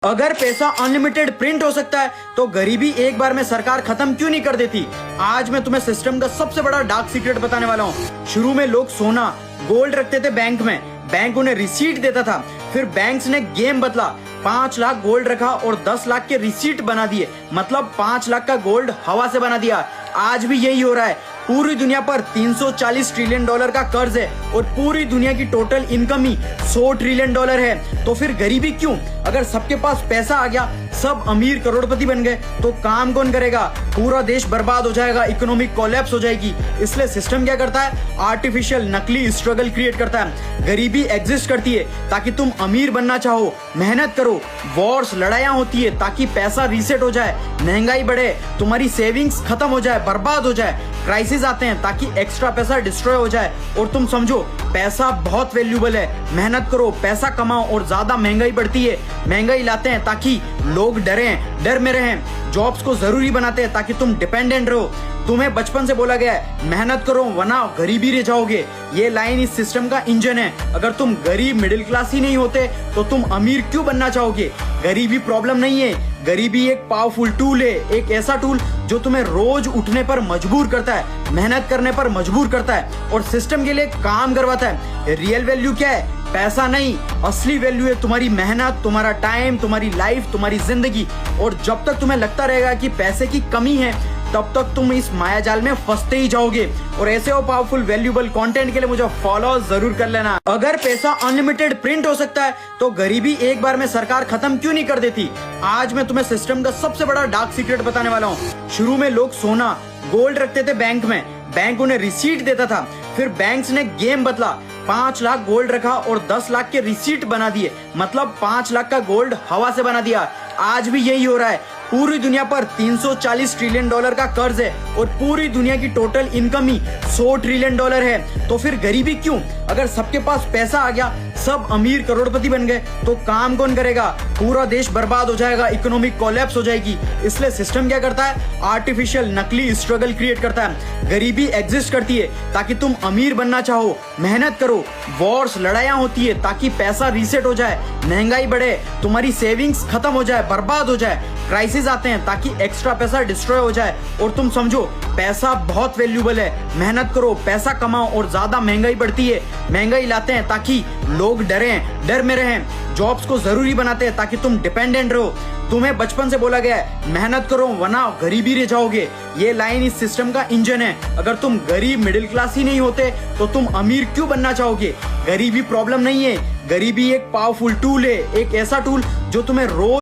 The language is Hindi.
अगर पैसा अनलिमिटेड प्रिंट हो सकता है तो गरीबी एक बार में सरकार खत्म क्यों नहीं कर देती। आज मैं तुम्हें सिस्टम का सबसे बड़ा डार्क सीक्रेट बताने वाला हूँ। शुरू में लोग सोना गोल्ड रखते थे बैंक में, बैंक उन्हें रिसीट देता था। फिर बैंक्स ने गेम बदला, 5 लाख गोल्ड रखा और 10 लाख के रिसीट बना दिए, मतलब 5 लाख का गोल्ड हवा से बना दिया। आज भी यही हो रहा है। पूरी दुनिया पर 340 ट्रिलियन डॉलर का कर्ज है और पूरी दुनिया की टोटल इनकम ही 100 ट्रिलियन डॉलर है। तो फिर गरीबी क्यों? अगर सबके पास पैसा आ गया, सब अमीर करोड़पति बन गए, तो काम कौन करेगा? पूरा देश बर्बाद हो जाएगा, इकोनॉमिक कोलैप्स हो जाएगी। इसलिए सिस्टम क्या करता है? आर्टिफिशियल नकली स्ट्रगल क्रिएट करता है। गरीबी एग्जिस्ट करती है ताकि तुम अमीर बनना चाहो, मेहनत करो। वॉर्स लड़ाइयां होती है ताकि पैसा रीसेट हो जाए, महंगाई बढ़े, तुम्हारी सेविंग्स खत्म हो जाए, बर्बाद हो जाए। क्राइसिस आते हैं ताकि एक्स्ट्रा पैसा डिस्ट्रॉय हो जाए। और तुम समझो, पैसा बहुत वैल्यूबल है, मेहनत करो, पैसा कमाओ। और ज्यादा महंगाई बढ़ती है, महंगाई लाते हैं ताकि लोग डरें, डर में रहें। जॉब्स को जरूरी बनाते हैं ताकि तुम डिपेंडेंट रहो। तुम्हें बचपन से बोला गया है मेहनत करो वरना गरीबी रह जाओगे। ये लाइन इस सिस्टम का इंजन है। अगर तुम गरीब मिडिल क्लास ही नहीं होते तो तुम अमीर क्यों बनना चाहोगे? गरीबी प्रॉब्लम नहीं है, गरीबी एक पावरफुल टूल है, एक ऐसा टूल जो तुम्हें रोज उठने पर मजबूर करता है, मेहनत करने पर मजबूर करता है और सिस्टम के लिए काम करवाता है। रियल वैल्यू क्या है? पैसा नहीं, असली वैल्यू है तुम्हारी मेहनत, तुम्हारा टाइम, तुम्हारी लाइफ, तुम्हारी जिंदगी। और जब तक तुम्हें लगता रहेगा कि पैसे की कमी है, तब तक तुम इस माया जाल में फंसते ही जाओगे। और ऐसे हो पावरफुल वैल्यूबल कंटेंट के लिए मुझे फॉलो जरूर कर लेना। अगर पैसा अनलिमिटेड प्रिंट हो सकता है तो गरीबी एक बार में सरकार खत्म क्यों नहीं कर देती। आज मैं तुम्हें सिस्टम का सबसे बड़ा डार्क सीक्रेट बताने वाला हूँ। शुरू में लोग सोना गोल्ड रखते थे बैंक में, बैंक उन्हें रिसीट देता था। फिर बैंक्स ने गेम बदला, 5 लाख गोल्ड रखा और 10 लाख के रिसीट बना दिए, मतलब 5 लाख का गोल्ड हवा से बना दिया। आज भी यही हो रहा है। पूरी दुनिया पर 340 ट्रिलियन डॉलर का कर्ज है और पूरी दुनिया की टोटल इनकम ही 100 ट्रिलियन डॉलर है। तो फिर गरीबी क्यों? अगर सबके पास पैसा आ गया, सब अमीर करोड़पति बन गए, तो काम कौन करेगा? पूरा देश बर्बाद हो जाएगा, इकोनॉमिक कोलैप्स हो जाएगी। इसलिए सिस्टम क्या करता है? आर्टिफिशियल नकली स्ट्रगल क्रिएट करता है। गरीबी एग्जिस्ट करती है ताकि तुम अमीर बनना चाहो, मेहनत करो। वॉर्स लड़ाइयां होती है ताकि पैसा रीसेट हो जाए, महंगाई बढ़े, तुम्हारी सेविंग्स खत्म हो जाए, बर्बाद हो जाए। क्राइसिस आते हैं ताकि एक्स्ट्रा पैसा डिस्ट्रॉय हो जाए। और तुम समझो, पैसा बहुत वैल्यूबल है, मेहनत करो, पैसा कमाओ। और ज्यादा महंगाई बढ़ती है, महंगाई लाते हैं ताकि लोग डरें, डर में रहें। जॉब्स को जरूरी बनाते हैं ताकि तुम डिपेंडेंट रहो। तुम्हें बचपन से बोला गया है मेहनत करो वरना गरीबी रह जाओगे। ये लाइन इस सिस्टम का इंजन है। अगर तुम गरीब मिडिल क्लास ही नहीं होते तो तुम अमीर क्यों बनना चाहोगे? गरीबी प्रॉब्लम नहीं है, गरीबी एक पावरफुल टूल है, एक ऐसा टूल जो तुम्हें रोज